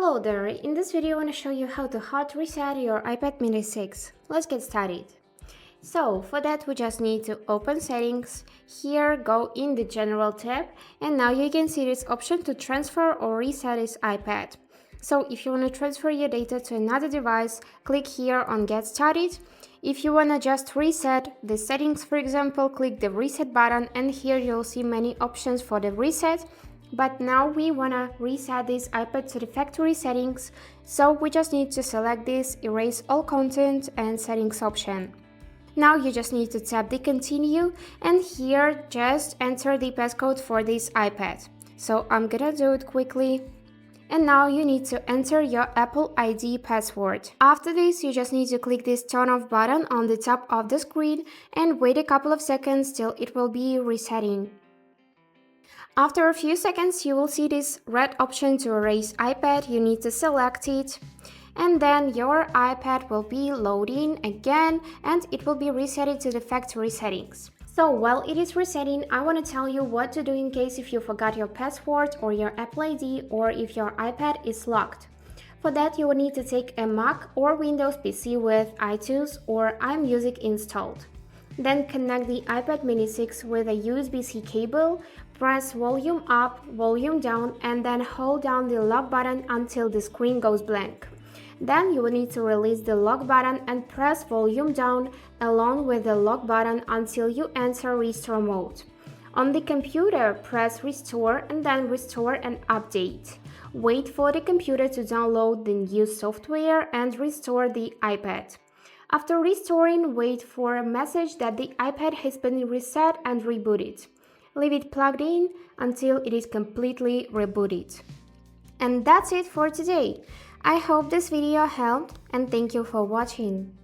Hello there, in this video I want to show you how to hard reset your iPad mini 6. Let's get started. So for that we just need to open settings, here go in the general tab, and now you can see this option to transfer or reset this iPad. So if you want to transfer your data to another device, click here on get started. If you want to just reset the settings, for example, click the reset button, and here you'll see many options for the reset. But now we want to reset this iPad to the factory settings, so we just need to select this erase all content and settings option. Now you just need to tap the continue, and here just enter the passcode for this iPad. So I'm gonna do it quickly. And now you need to enter your Apple ID password. After this, you just need to click this turn off button on the top of the screen and wait a couple of seconds till it will be resetting. After a few seconds, you will see this red option to erase iPad. You need to select it, and then your iPad will be loading again and it will be reset to the factory settings. So while it is resetting, I want to tell you what to do in case if you forgot your password or your Apple ID, or if your iPad is locked. For that, you will need to take a Mac or Windows PC with iTunes or iMusic installed. Then connect the iPad mini 6 with a USB-C cable, press volume up, volume down, and then hold down the lock button until the screen goes blank. Then you will need to release the lock button and press volume down along with the lock button until you enter restore mode. On the computer, press restore and then restore and update. Wait for the computer to download the new software and restore the iPad. After restoring, wait for a message that the iPad has been reset and rebooted. Leave it plugged in until it is completely rebooted. And that's it for today. I hope this video helped, and thank you for watching.